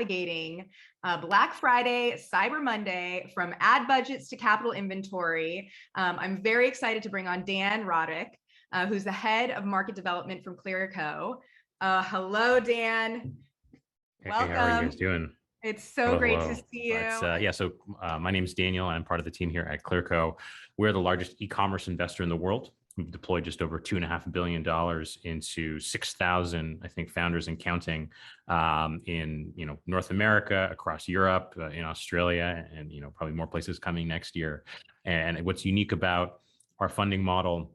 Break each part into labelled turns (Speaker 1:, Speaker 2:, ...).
Speaker 1: navigating Black Friday, Cyber Monday, from ad budgets to capital inventory. I'm very excited to bring on Dan Roddick, who's the head of market development from Clearco. Hello, Dan.
Speaker 2: Hey,
Speaker 1: Welcome.
Speaker 2: how are you guys doing?
Speaker 1: It's so
Speaker 2: Hello,
Speaker 1: great
Speaker 2: hello.
Speaker 1: to see you.
Speaker 2: My name is Daniel, and I'm part of the team here at Clearco. We're the largest e-commerce investor in the world. We've deployed just over $2.5 billion into 6,000, I think, founders and counting in North America, across Europe, in Australia, and probably more places coming next year. And what's unique about our funding model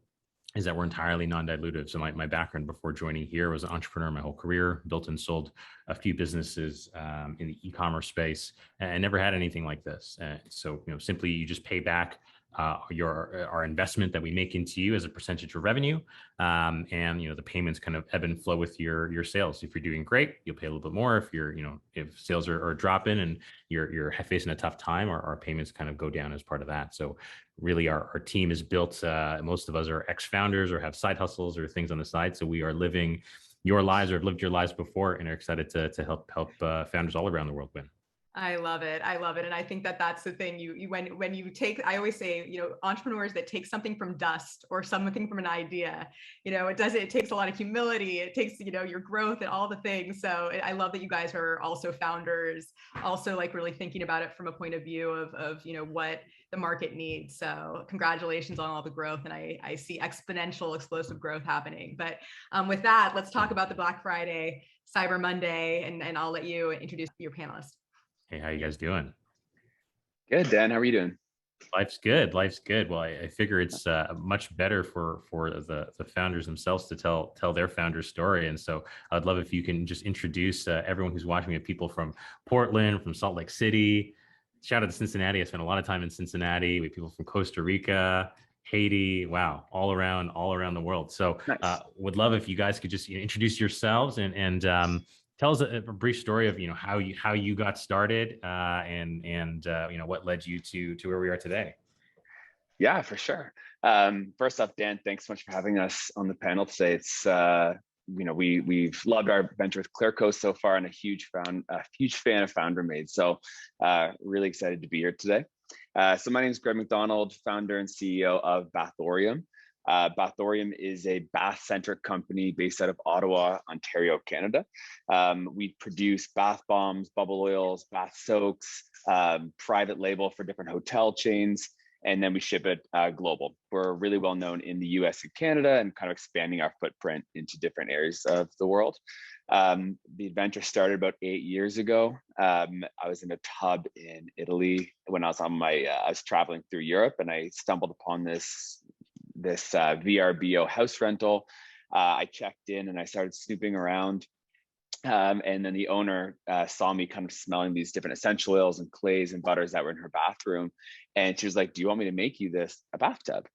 Speaker 2: is that we're entirely non-dilutive. So my background before joining here was an entrepreneur my whole career, built and sold a few businesses in the e-commerce space, and never had anything like this. So simply you just pay back our investment that we make into you as a percentage of revenue, and the payments kind of ebb and flow with your sales. If you're doing great, you'll pay a little bit more. If sales are dropping and you're facing a tough time, our payments kind of go down as part of that. So really our team is built, most of us are ex-founders or have side hustles or things on the side. So we are living your lives or have lived your lives before and are excited to help founders all around the world win.
Speaker 1: I love it. I love it. And I think that that's the thing when you take, I always say, entrepreneurs that take something from dust or something from an idea, it takes a lot of humility. It takes, your growth and all the things. So I love that you guys are also founders, also like really thinking about it from a point of view of what the market needs. So congratulations on all the growth. And I see exponential, explosive growth happening. But with that, let's talk about the Black Friday, Cyber Monday, and I'll let you introduce your panelists.
Speaker 2: Hey, how you guys doing?
Speaker 3: Good, Dan. How are you doing?
Speaker 2: Life's good. Life's good. Well, I figure it's much better for the founders themselves to tell their founder story. And so I'd love if you can just introduce everyone who's watching. We have people from Portland, from Salt Lake City. Shout out to Cincinnati. I spent a lot of time in Cincinnati. We have people from Costa Rica, Haiti. Wow, all around the world. So
Speaker 3: Nice.
Speaker 2: Would love if you guys could just introduce yourselves and tell us a brief story of how you got started and what led you to where we are today.
Speaker 3: Yeah, for sure. First off, Dan, thanks so much for having us on the panel today. It's we've loved our venture with Clearco so far, and a huge fan of Founder Made. So really excited to be here today. So my name is Greg McDonald, founder and CEO of Bathtorium. Bathtorium is a bath-centric company based out of Ottawa, Ontario, Canada. We produce bath bombs, bubble oils, bath soaks, private label for different hotel chains, and then we ship it global. We're really well known in the US and Canada, and kind of expanding our footprint into different areas of the world. The adventure started about 8 years ago. I was in a tub in Italy when I was I was traveling through Europe, and I stumbled upon this VRBO house rental. I checked in and I started snooping around. And then the owner saw me kind of smelling these different essential oils and clays and butters that were in her bathroom. And she was like, "Do you want me to make you a bathtub?"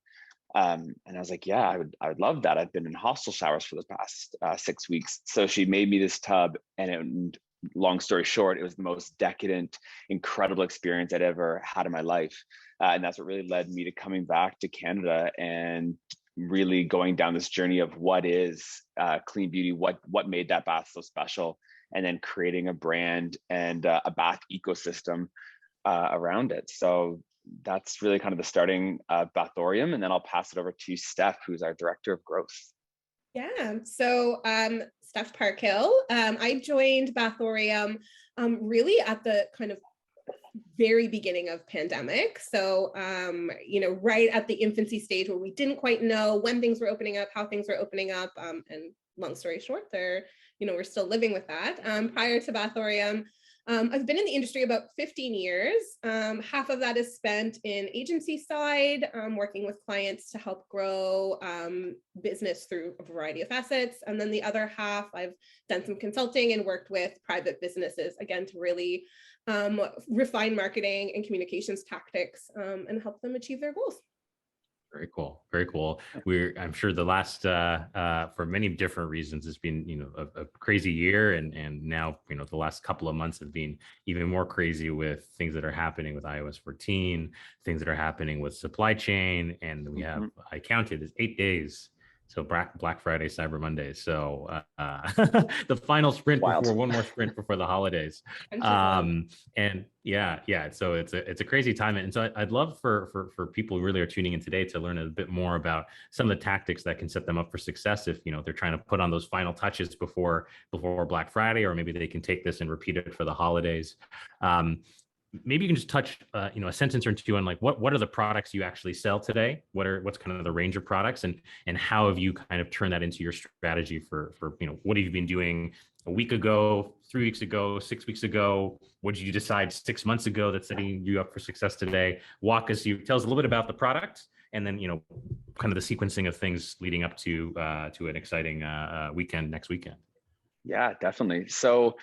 Speaker 3: And I was like, "Yeah, I would love that. I've been in hostel showers for the past 6 weeks." So she made me this tub, and long story short, it was the most decadent, incredible experience I'd ever had in my life. And that's what really led me to coming back to Canada and really going down this journey of what is clean beauty, what made that bath so special, and then creating a brand and a bath ecosystem around it. So that's really kind of the starting Bathtorium. And then I'll pass it over to Steph, who's our director of growth.
Speaker 4: Yeah, so Steph Parkhill. I joined Bathtorium really at the kind of very beginning of pandemic. So, right at the infancy stage where we didn't quite know when things were opening up, how things were opening up. And long story short, we're still living with that. Prior to Bathtorium, I've been in the industry about 15 years. Half of that is spent in agency side, working with clients to help grow business through a variety of facets. And then the other half, I've done some consulting and worked with private businesses, again, to really refine marketing and communications tactics and help them achieve their goals.
Speaker 2: Very cool. Very cool. I'm sure the last, for many different reasons, it's been, a crazy year. And now, the last couple of months have been even more crazy with things that are happening with iOS 14, things that are happening with supply chain. And we have, I counted, it's 8 days So Black Friday, Cyber Monday. So the final sprint
Speaker 3: Wild.
Speaker 2: before one more sprint before the holidays. And yeah. So it's a crazy time. And so I'd love for people who really are tuning in today to learn a bit more about some of the tactics that can set them up for success if, you know, they're trying to put on those final touches before Black Friday, or maybe they can take this and repeat it for the holidays. Maybe you can just touch, a sentence or two on like what are the products you actually sell today? What's kind of the range of products, and how have you kind of turned that into your strategy for what have you been doing a week ago, 3 weeks ago, 6 weeks ago? What did you decide 6 months ago that's setting you up for success today? Tell us a little bit about the product, and then kind of the sequencing of things leading up to an exciting weekend next weekend.
Speaker 3: Yeah, definitely. So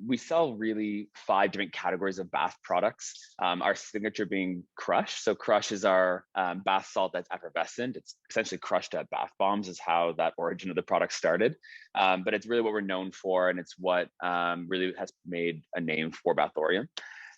Speaker 3: we sell really 5 different categories of bath products. Our signature being Crush. So Crush is our bath salt that's effervescent. It's essentially crushed at bath bombs is how that origin of the product started. But it's really what we're known for, and it's what really has made a name for Bathtorium.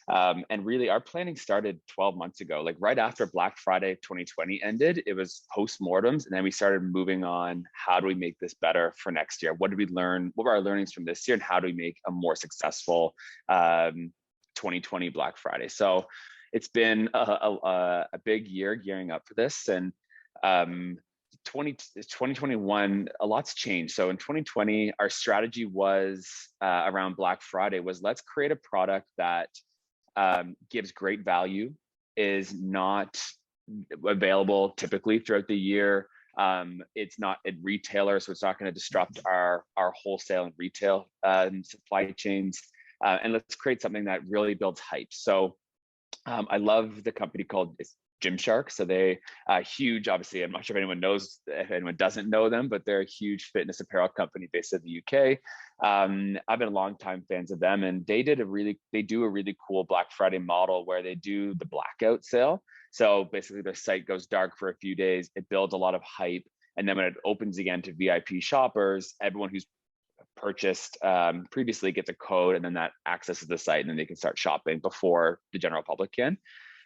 Speaker 3: And really our planning started 12 months ago, like right after Black Friday 2020 ended. It was post-mortems, and then we started moving on, how do we make this better for next year? What did we learn? What were our learnings from this year, and how do we make a more successful 2020 Black Friday? So it's been a big year gearing up for this. And 2021, a lot's changed. So in 2020, our strategy was around Black Friday was, let's create a product that gives great value, is not available typically throughout the year. It's not a retailer, so it's not going to disrupt our wholesale and retail supply chains. And let's create something that really builds hype. So I love the company called Gymshark. So they huge, obviously, I'm not sure if anyone knows, if anyone doesn't know them, but they're a huge fitness apparel company based in the UK. I've been a long time fans of them, and they do a really cool Black Friday model where they do the blackout sale. So basically their site goes dark for a few days. It builds a lot of hype. And then when it opens again to VIP shoppers, everyone who's purchased previously gets a code, and then that accesses the site, and then they can start shopping before the general public can.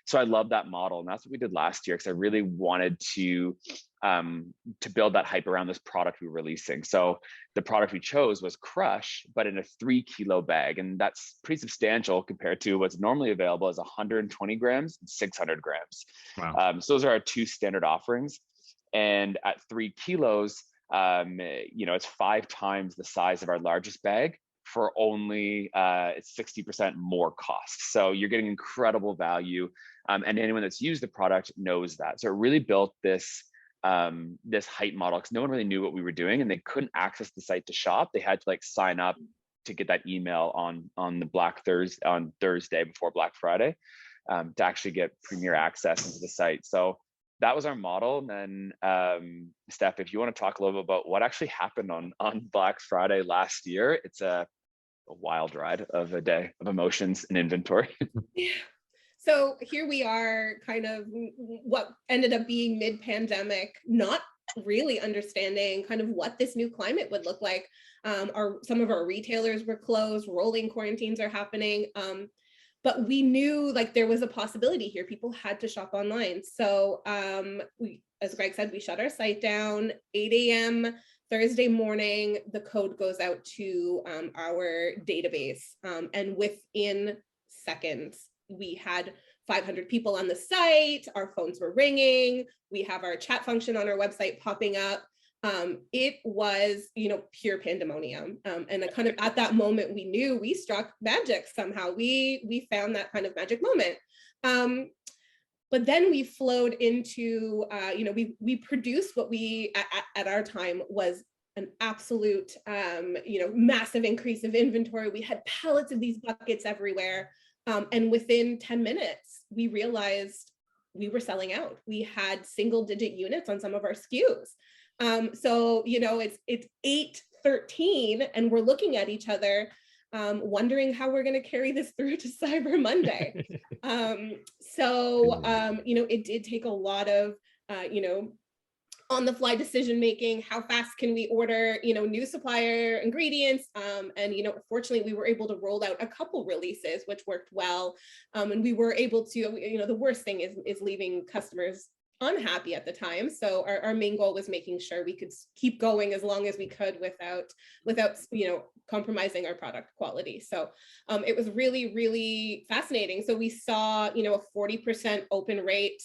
Speaker 3: So I love that model, and that's what we did last year, because I really wanted to build that hype around this product we were releasing. So the product we chose was Crush, but in a 3-kilo bag, and that's pretty substantial compared to what's normally available as 120 grams and 600 grams.
Speaker 2: Wow.
Speaker 3: So those are our 2 standard offerings, and at 3 kilos, it's 5 times the size of our largest bag for only 60% more cost. So you're getting incredible value. And anyone that's used the product knows that. So it really built this hype model, because no one really knew what we were doing, and they couldn't access the site to shop. They had to sign up to get that email on Thursday before Black Friday to actually get premier access into the site. So that was our model. And then Steph, if you want to talk a little bit about what actually happened on Black Friday last year, it's a wild ride of a day of emotions and inventory.
Speaker 4: Yeah. So here we are, kind of what ended up being mid-pandemic, not really understanding kind of what this new climate would look like. Some of our retailers were closed, rolling quarantines are happening. But we knew there was a possibility here. People had to shop online. So we, as Greg said, we shut our site down. 8 a.m. Thursday morning, the code goes out to our database. And within seconds, we had 500 people on the site. Our phones were ringing. We have our chat function on our website popping up. It was, pure pandemonium. And kind of at that moment, we knew we struck magic somehow. We found that kind of magic moment. But then we flowed into, we produced what we at our time was an absolute, massive increase of inventory. We had pallets of these buckets everywhere. And within 10 minutes, we realized we were selling out. We had single-digit units on some of our SKUs. So, it's 8/13, and we're looking at each other, wondering how we're going to carry this through to Cyber Monday. It did take a lot of, on the fly decision making. How fast can we order, new supplier ingredients? Fortunately, we were able to roll out a couple releases, which worked well. And we were able to, the worst thing is leaving customers unhappy at the time. So our main goal was making sure we could keep going as long as we could without compromising our product quality. So it was really, really fascinating. So we saw, a 40% open rate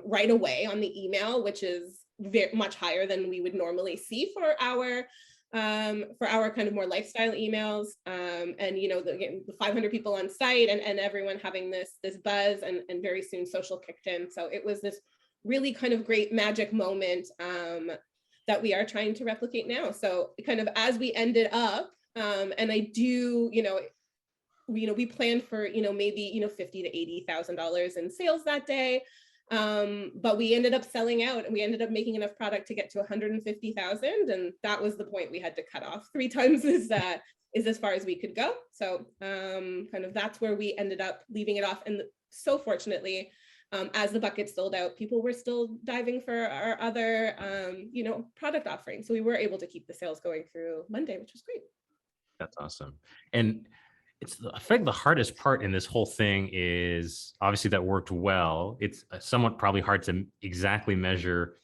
Speaker 4: right away on the email, which is very much higher than we would normally see for our kind of more lifestyle emails, and the 500 people on site and everyone having this buzz, and very soon social kicked in. So it was this really kind of great magic moment that we are trying to replicate now. So kind of as we ended up, and I do, we planned for maybe $50,000 to $80,000 in sales that day. But we ended up selling out, and we ended up making enough product to get to 150,000. And that was the point we had to cut off. 3 times is as far as we could go. So kind of that's where we ended up leaving it off. And so fortunately, as the bucket sold out, people were still diving for our other, product offerings. So we were able to keep the sales going through Monday, which was great.
Speaker 2: That's awesome. And I think the hardest part in this whole thing is obviously that worked well. It's somewhat probably hard to exactly measure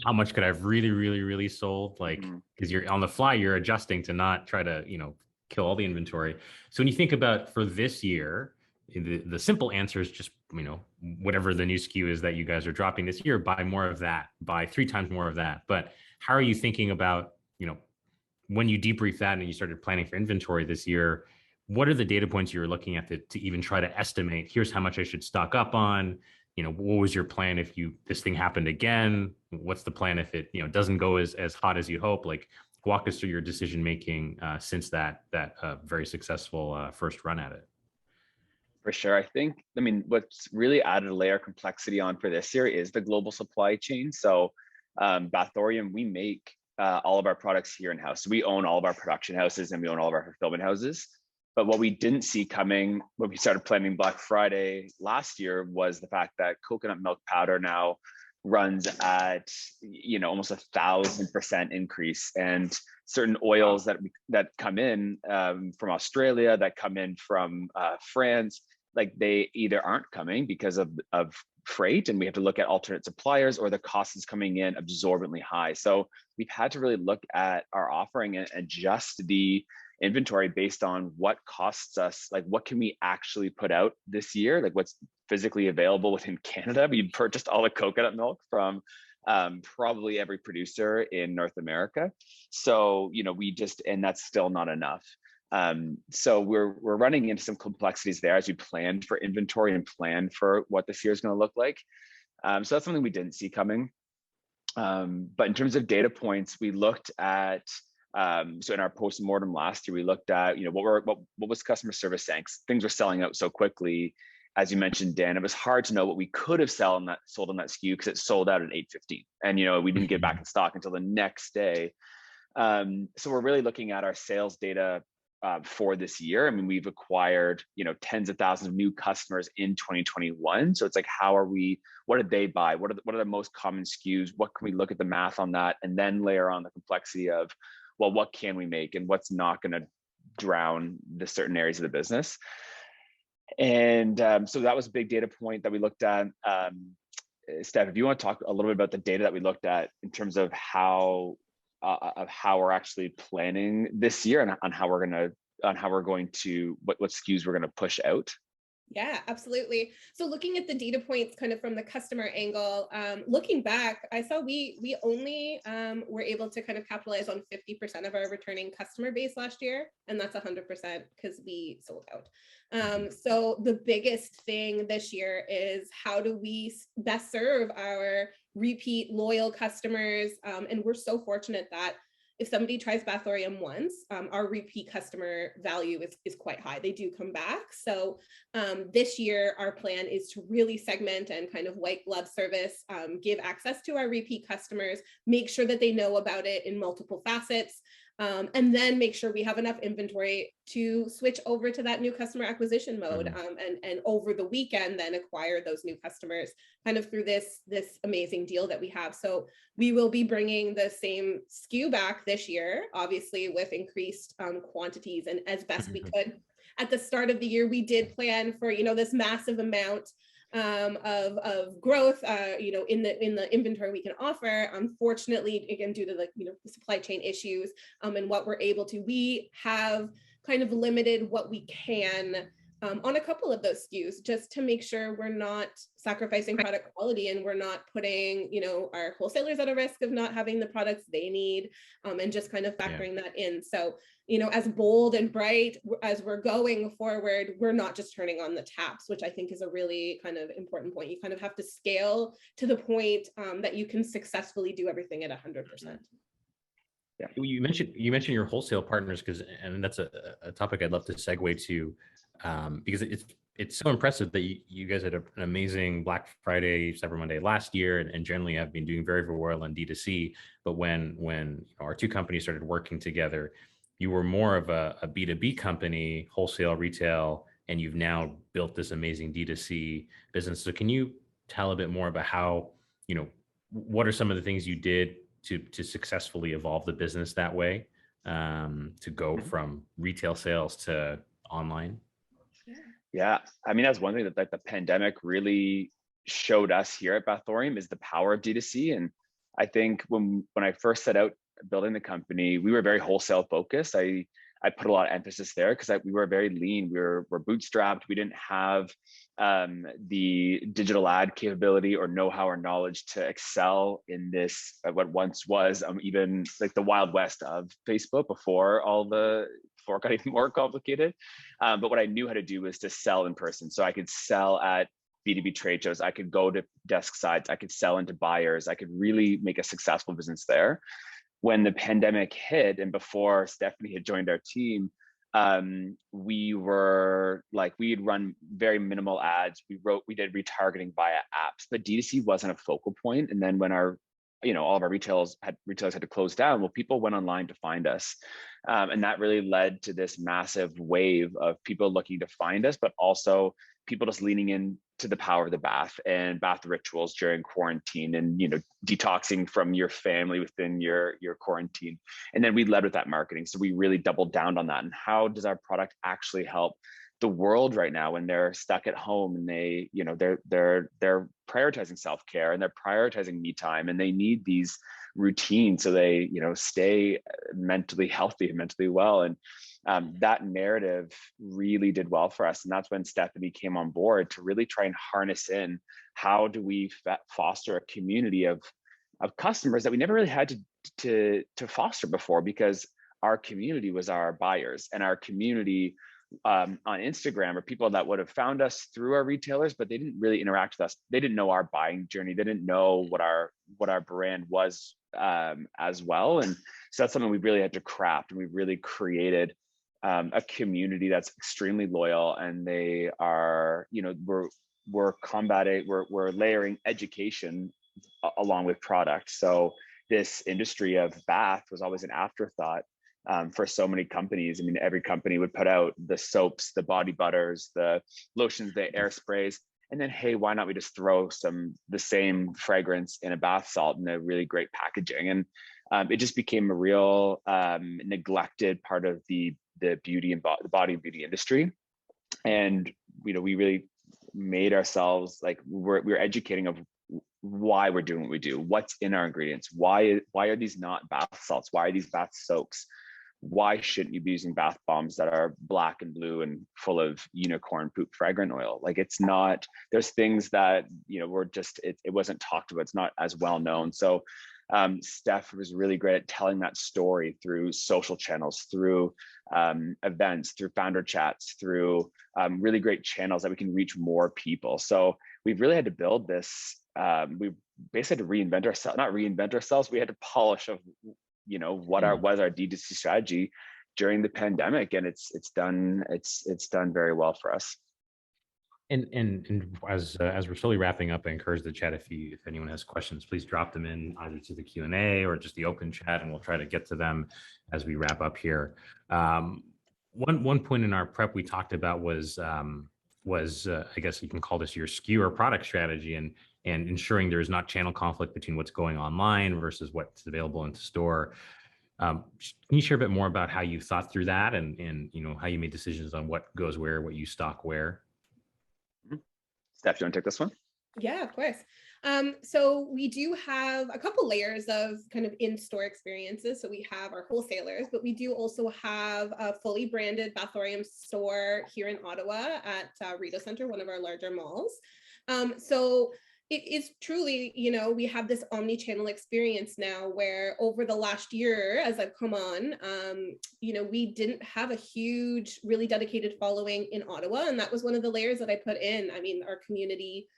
Speaker 2: how much could I've really, really, really sold, like, because you're on the fly, you're adjusting to not try to, kill all the inventory. So when you think about for this year, the simple answer is just, whatever the new SKU is that you guys are dropping this year, buy more of that, buy 3 times more of that. But how are you thinking about, when you debrief that and you started planning for inventory this year, what are the data points you're looking at to even try to estimate, here's how much I should stock up on? What was your plan if this thing happened again? What's the plan if it, doesn't go as hot as you hope? Like, walk us through your decision-making since that very successful first run at it.
Speaker 3: For sure. I mean, what's really added a layer of complexity on for this year is the global supply chain. So Bathtorium, we make all of our products here in-house. So we own all of our production houses and we own all of our fulfillment houses. But what we didn't see coming when we started planning Black Friday last year was the fact that coconut milk powder now runs at almost 1,000% increase, and certain oils that come in from Australia, that come in from France, like they either aren't coming because of freight, and we have to look at alternate suppliers, or the cost is coming in absorbently high. So we've had to really look at our offering and adjust the inventory based on what costs us, like what can we actually put out this year, like what's physically available within Canada. We purchased all the coconut milk from probably every producer in North America. So, and that's still not enough. So we're running into some complexities there as we planned for inventory and plan for what this year is going to look like. So that's something we didn't see coming. But in terms of data points, we looked at, so in our post-mortem last year, we looked at, what was customer service saying? Things were selling out so quickly. As you mentioned, Dan, it was hard to know what we could have sold on that SKU because it sold out at 8:15, and we didn't get back in stock until the next day. So we're really looking at our sales data for this year. I mean, we've acquired tens of thousands of new customers in 2021. So it's like, what did they buy? What are the most common SKUs? What can we look at the math on that, and then layer on the complexity of, well, what can we make and what's not going to drown the certain areas of the business. And so that was a big data point that we looked at. Steph, if you want to talk a little bit about the data that we looked at in terms of how we're actually planning this year, and on how we're going to what SKUs we're going to push out.
Speaker 4: Yeah, absolutely. So looking at the data points kind of from the customer angle, looking back, I saw we only were able to kind of capitalize on 50% of our returning customer base last year. And that's 100% because we sold out. So the biggest thing this year is, how do we best serve our repeat loyal customers? And we're so fortunate that if somebody tries Bathtorium once, our repeat customer value is quite high. They do come back. So this year, our plan is to really segment and kind of white glove service, give access to our repeat customers, make sure that they know about it in multiple facets, and then make sure we have enough inventory to switch over to that new customer acquisition mode, and over the weekend then acquire those new customers kind of through this amazing deal that we have. So we will be bringing the same SKU back this year, obviously with increased quantities and as best we could. At the start of the year, we did plan for this massive amount of growth, in the inventory we can offer. Unfortunately, again, due to the supply chain issues and what we're able to, we have kind of limited what we can on a couple of those SKUs, just to make sure we're not sacrificing product quality and we're not putting, our wholesalers at a risk of not having the products they need, and just kind of factoring that in. So, as bold and bright as we're going forward, we're not just turning on the taps, which I think is a really kind of important point. You kind of have to scale to the point that you can successfully do everything at 100%.
Speaker 2: Yeah. You mentioned your wholesale partners, and that's a topic I'd love to segue to, because it's so impressive that you guys had an amazing Black Friday, Cyber Monday last year, and generally have been doing very, very well on D2C. But when our two companies started working together, you were more of a B2B company, wholesale, retail, and you've now built this amazing D2C business. So can you tell a bit more about how, what are some of the things you did to successfully evolve the business that way, to go from retail sales to online?
Speaker 3: Yeah, I mean, that's one thing that the pandemic really showed us here at Bathtorium is the power of D2C. And I think when I first set out building the company, we were very wholesale focused. I put a lot of emphasis there because we were very lean. We're bootstrapped. We didn't have the digital ad capability or know-how or knowledge to excel in this, what once was even like the Wild West of Facebook before it got even more complicated. But what I knew how to do was to sell in person. So I could sell at B2B trade shows. I could go to desk sites. I could sell into buyers. I could really make a successful business there. When the pandemic hit and before Stephanie had joined our team, we had run very minimal ads. We did retargeting via apps, but D2C wasn't a focal point. And then when all of our retailers had to close down, well, people went online to find us. And that really led to this massive wave of people looking to find us, but also people just leaning in to the power of the bath and bath rituals during quarantine and, detoxing from your family within your quarantine. And then we led with that marketing. So we really doubled down on that. And how does our product actually help the world right now when they're stuck at home and they're prioritizing self-care and they're prioritizing me time and they need these routines so they stay mentally healthy and mentally well. And that narrative really did well for us. And that's when Stephanie came on board to really try and harness in how do we foster a community of customers that we never really had to foster before, because our community was our buyers, and our community on Instagram are people that would have found us through our retailers, but they didn't really interact with us. They didn't know our buying journey. They didn't know what our brand was as well. And so that's something we really had to craft, and we really created a community that's extremely loyal, and they are, we're layering education along with product. So this industry of bath was always an afterthought for so many companies. I mean, every company would put out the soaps, the body butters, the lotions, the air sprays, and then, hey, why not we just throw the same fragrance in a bath salt in a really great packaging? And it just became a real neglected part of the beauty and the body and beauty industry. And we really made ourselves we're educating of why we're doing what we do, what's in our ingredients, why are these not bath salts, why are these bath soaks, why shouldn't you be using bath bombs that are black and blue and full of unicorn poop fragrant oil? It's not, there's things that were just it wasn't talked about, it's not as well known. So Steph was really great at telling that story through social channels, through events, through founder chats, through really great channels that we can reach more people. So we've really had to build this. We basically had to not reinvent ourselves. We had to polish what was our D2C strategy during the pandemic, and it's done very well for us.
Speaker 2: And as we're slowly wrapping up, I encourage the chat, if anyone has questions, please drop them in either to the Q&A or just the open chat, and we'll try to get to them as we wrap up here. One point in our prep we talked about was I guess you can call this your SKU or product strategy, and ensuring there is not channel conflict between what's going online versus what's available in store. Can you share a bit more about how you thought through that and how you made decisions on what goes where, what you stock where?
Speaker 3: Steph, do you want to take this one?
Speaker 4: Yeah, of course. So we do have a couple layers of kind of in-store experiences. So we have our wholesalers, but we do also have a fully branded Bathtorium store here in Ottawa at Rideau Centre, one of our larger malls. So it is truly, we have this omni-channel experience now where over the last year, as I've come on, we didn't have a huge, really dedicated following in Ottawa. And that was one of the layers that I put in. I mean, our community,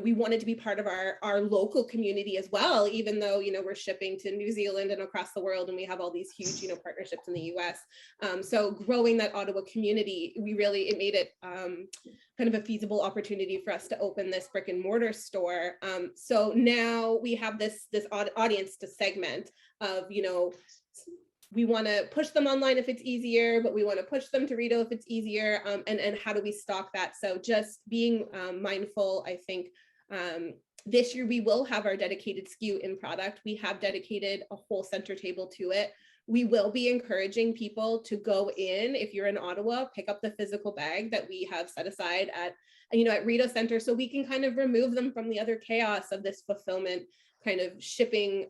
Speaker 4: we wanted to be part of our local community as well, even though, we're shipping to New Zealand and across the world, and we have all these huge, partnerships in the US. So growing that Ottawa community, it made it kind of a feasible opportunity for us to open this brick and mortar store. So now we have this audience to segment of, we want to push them online if it's easier, but we want to push them to Rideau if it's easier. And how do we stock that? So just being mindful, I think this year we will have our dedicated SKU in product. We have dedicated a whole center table to it. We will be encouraging people to go in, if you're in Ottawa, pick up the physical bag that we have set aside at Rideau Centre, so we can kind of remove them from the other chaos of this fulfillment kind of shipping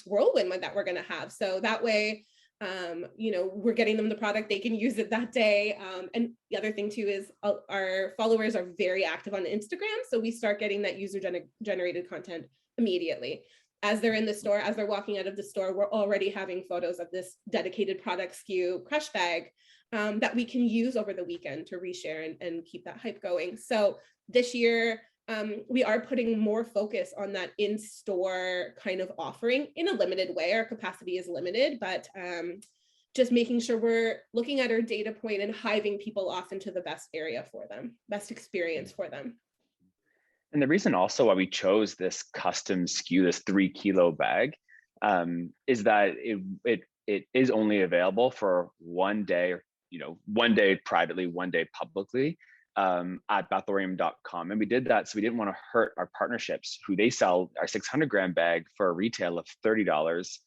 Speaker 4: whirlwind that we're going to have. So that way, we're getting them the product, they can use it that day. And the other thing too is our followers are very active on Instagram. So we start getting that user generated content immediately. As they're in the store, as they're walking out of the store, we're already having photos of this dedicated product SKU crush bag that we can use over the weekend to reshare and keep that hype going. So this year, we are putting more focus on that in-store kind of offering in a limited way. Our capacity is limited, but just making sure we're looking at our data point and hiving people off into the best area for them, best experience for them.
Speaker 3: And the reason also why we chose this custom SKU, this 3 kilo bag, is that it is only available for one day, one day privately, one day publicly. At Bathtorium.com. And we did that so we didn't want to hurt our partnerships, who they sell our 600 gram bag for a retail of $30.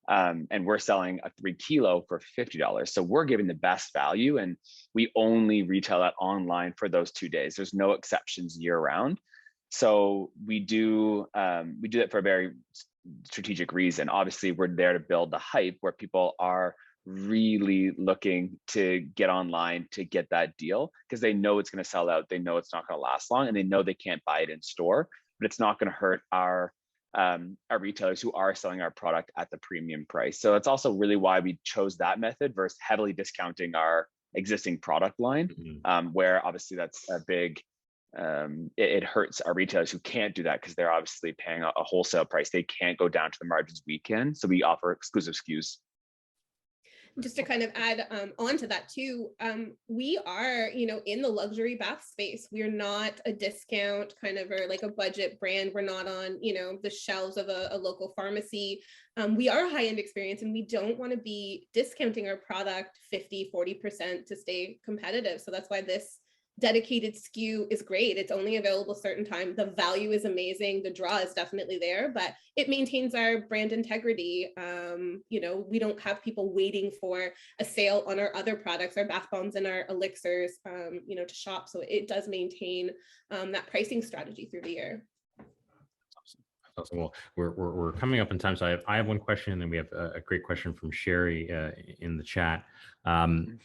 Speaker 3: And we're selling a 3 kilo for $50. So we're giving the best value, and we only retail that online for those 2 days. There's no exceptions year round. So we do that for a very strategic reason. Obviously, we're there to build the hype where people are really looking to get online to get that deal because they know it's going to sell out. They know it's not going to last long, and they know they can't buy it in store, but it's not going to hurt our retailers who are selling our product at the premium price. So it's also really why we chose that method versus heavily discounting our existing product line, where obviously that's a big, it hurts our retailers who can't do that because they're obviously paying a wholesale price. They can't go down to the margins we can. So we offer exclusive SKUs.
Speaker 4: Just to kind of add on to that too, we are, in the luxury bath space. We're not a discount kind of or like a budget brand. We're not on, the shelves of a local pharmacy. We are a high-end experience, and we don't want to be discounting our product 50-40% to stay competitive. So that's why this dedicated SKU is great. It's only available certain time. The value is amazing. The draw is definitely there, but it maintains our brand integrity. We don't have people waiting for a sale on our other products, our bath bombs and our elixirs, to shop. So it does maintain that pricing strategy through the year.
Speaker 2: Awesome. Well, we're coming up in time, so I have one question, and then we have a great question from Sherry in the chat. I'm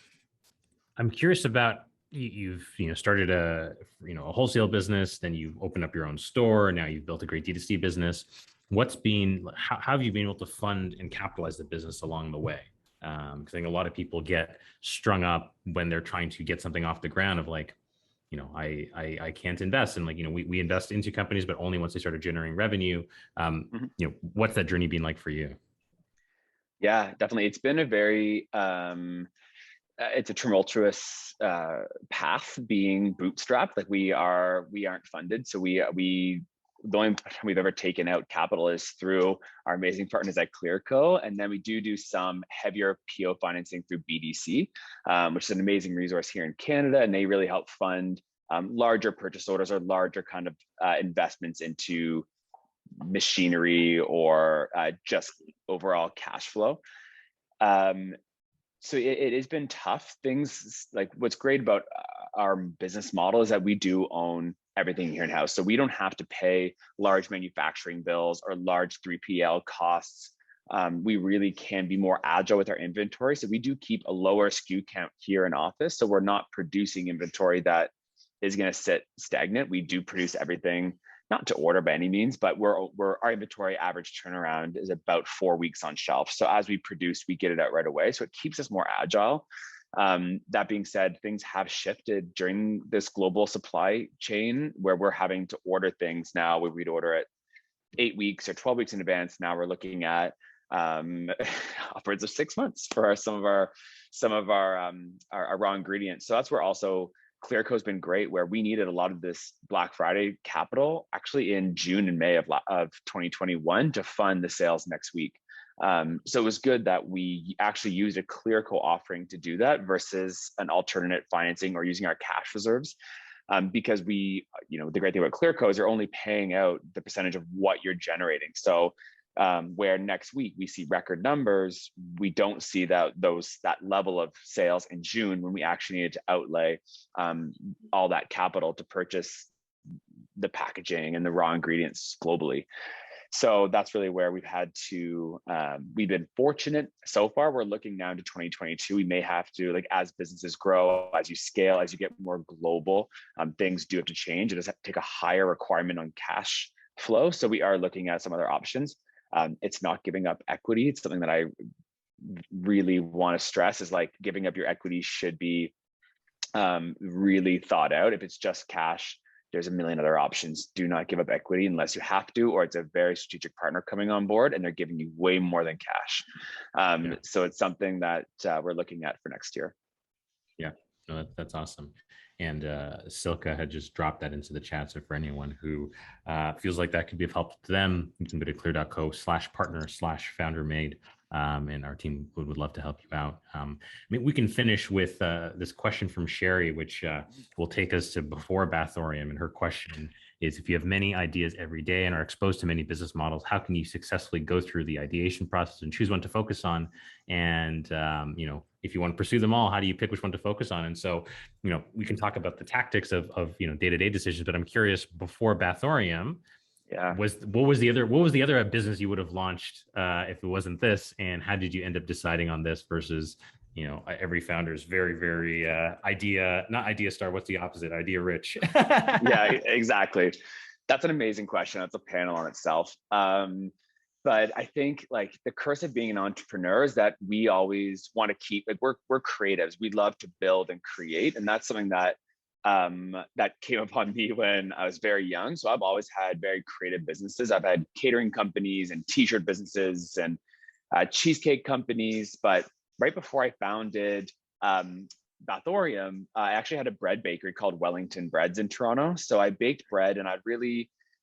Speaker 2: curious about, you've started a wholesale business, then you opened up your own store, and now you've built a great D2C business. How have you been able to fund and capitalize the business along the way? Because I think a lot of people get strung up when they're trying to get something off the ground of like, I can't invest, and we invest into companies, but only once they started generating revenue. What's that journey been like for you?
Speaker 3: Yeah, definitely. It's been a very it's a tumultuous path being bootstrapped. Like we aren't funded, so the only time we've ever taken out capital is through our amazing partners at Clearco, and then we do some heavier PO financing through BDC, which is an amazing resource here in Canada, and they really help fund larger purchase orders or larger kind of investments into machinery or just overall cash flow. So it has been tough. Things like what's great about our business model is that we do own everything here in house. So we don't have to pay large manufacturing bills or large 3PL costs. We really can be more agile with our inventory. So we do keep a lower SKU count here in office. So we're not producing inventory that is going to sit stagnant. We do produce everything, not to order by any means, but our inventory average turnaround is about 4 weeks on shelf. So as we produce, we get it out right away. So it keeps us more agile. That being said, things have shifted during this global supply chain where we're having to order things now. We'd order it 8 weeks or 12 weeks in advance. Now we're looking at upwards of 6 months for some of our raw ingredients. So that's where also Clearco has been great, where we needed a lot of this Black Friday capital actually in June and May of 2021 to fund the sales next week. So it was good that we actually used a Clearco offering to do that versus an alternate financing or using our cash reserves. Because the great thing about Clearco is you're only paying out the percentage of what you're generating. So where next week we see record numbers, we don't see that level of sales in June when we actually needed to outlay all that capital to purchase the packaging and the raw ingredients globally. So that's really where we've been fortunate so far. We're looking now into 2022. We may have to, as businesses grow, as you scale, as you get more global, things do have to change. It does take a higher requirement on cash flow. So we are looking at some other options. It's not giving up equity. It's something that I really want to stress is giving up your equity should be really thought out. If it's just cash, there's a million other options. Do not give up equity unless you have to, or it's a very strategic partner coming on board and they're giving you way more than cash. So it's something that we're looking at for next year.
Speaker 2: Yeah, no, that's awesome. And Silka had just dropped that into the chat. So for anyone who feels like that could be of help to them, you can go to clear.co/partner/foundermade. And our team would love to help you out. We can finish with this question from Sherry, which will take us to before Bathtorium. And her question is, if you have many ideas every day and are exposed to many business models, how can you successfully go through the ideation process and choose one to focus on? And, if you want to pursue them all, how do you pick which one to focus on? And so, we can talk about the tactics of day-to-day decisions, but I'm curious, before Bathtorium, what was the other business you would have launched if it wasn't this, and how did you end up deciding on this versus every founder is very, very not idea star, what's the opposite, idea rich?
Speaker 3: Yeah, exactly. That's an amazing question. That's a panel on itself. But I think the curse of being an entrepreneur is that we always want to keep we're creatives. We love to build and create, and that's something that that came upon me when I was very young. So I've always had very creative businesses. I've had catering companies and t-shirt businesses and cheesecake companies. But right before I founded Bathtorium, I actually had a bread bakery called Wellington Breads in Toronto. So I baked bread, and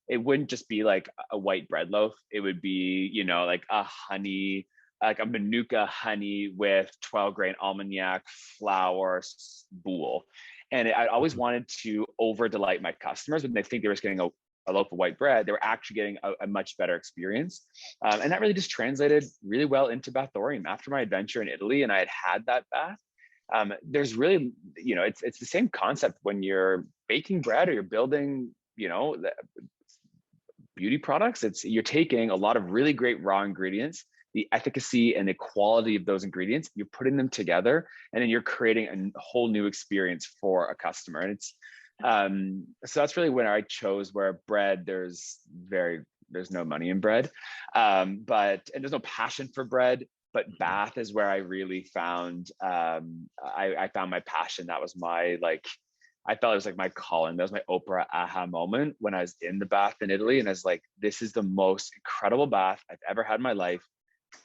Speaker 3: it wouldn't just be like a white bread loaf. It would be, a honey, like a Manuka honey with 12-grain Armagnac flour boule. And I always wanted to over delight my customers when they think they were just getting a loaf of white bread. They were actually getting a much better experience. And that really just translated really well into Bathtorium. After my adventure in Italy, and I had that bath, there's really, it's the same concept when you're baking bread or you're building, beauty products. You're taking a lot of really great raw ingredients, the efficacy and the quality of those ingredients, you're putting them together, and then you're creating a whole new experience for a customer. And it's so that's really when I chose where bread, there's no money in bread, and there's no passion for bread. But bath is where I really found I found my passion. That was my I felt it was my calling. That was my Oprah aha moment when I was in the bath in Italy, and I was like, this is the most incredible bath I've ever had in my life.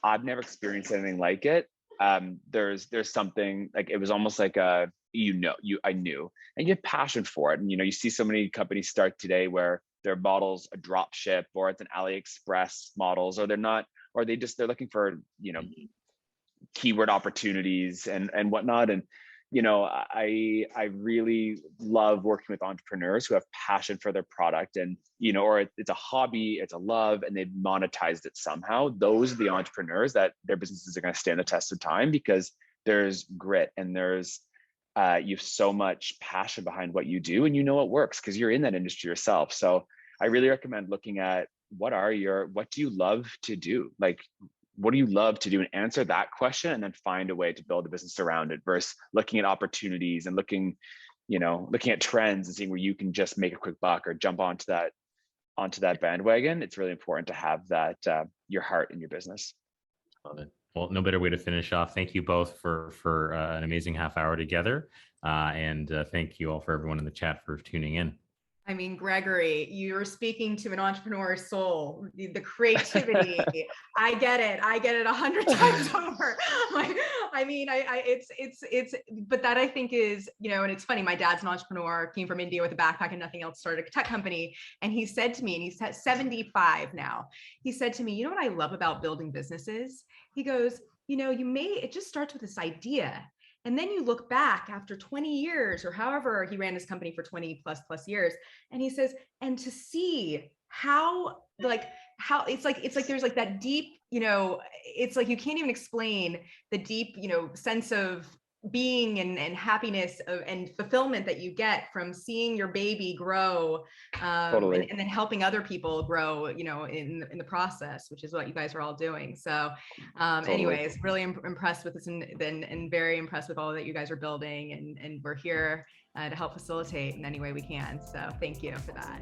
Speaker 3: I've never experienced anything like it. There's something it was almost like I knew, and you have passion for it. And you see so many companies start today where their models a drop ship, or it's an AliExpress models, or they're looking for keyword opportunities and whatnot. And I really love working with entrepreneurs who have passion for their product, and or it's a hobby, it's a love, and they've monetized it somehow. Those are the entrepreneurs that their businesses are going to stand the test of time, because there's grit and there's you have so much passion behind what you do, and you know it works because you're in that industry yourself. So I really recommend looking at what do you love to do? Like, what do you love to do, and answer that question, and then find a way to build a business around it, versus looking at opportunities and looking at trends and seeing where you can just make a quick buck or jump onto that bandwagon. It's really important to have that your heart in your business.
Speaker 2: Love it. Well, no better way to finish off. Thank you both for an amazing half hour together, and thank you all for everyone in the chat for tuning in.
Speaker 1: I mean, Gregory, you're speaking to an entrepreneur's soul, the creativity. I get it 100 times over. But that I think is, and it's funny, my dad's an entrepreneur, came from India with a backpack and nothing else, started a tech company. And he said to me, and he's 75 now, he said to me, you know what I love about building businesses? He goes, it just starts with this idea. And then you look back after 20 years or however he ran his company for 20 plus years. And he says, and to see how it's like there's like that deep, it's like you can't even explain the deep, sense of being and happiness and fulfillment that you get from seeing your baby grow,
Speaker 3: Totally.
Speaker 1: and then helping other people grow, in the process, which is what you guys are all doing. So
Speaker 3: Totally.
Speaker 1: anyways, really impressed with this and very impressed with all that you guys are building, and we're here to help facilitate in any way we can. So thank you for that.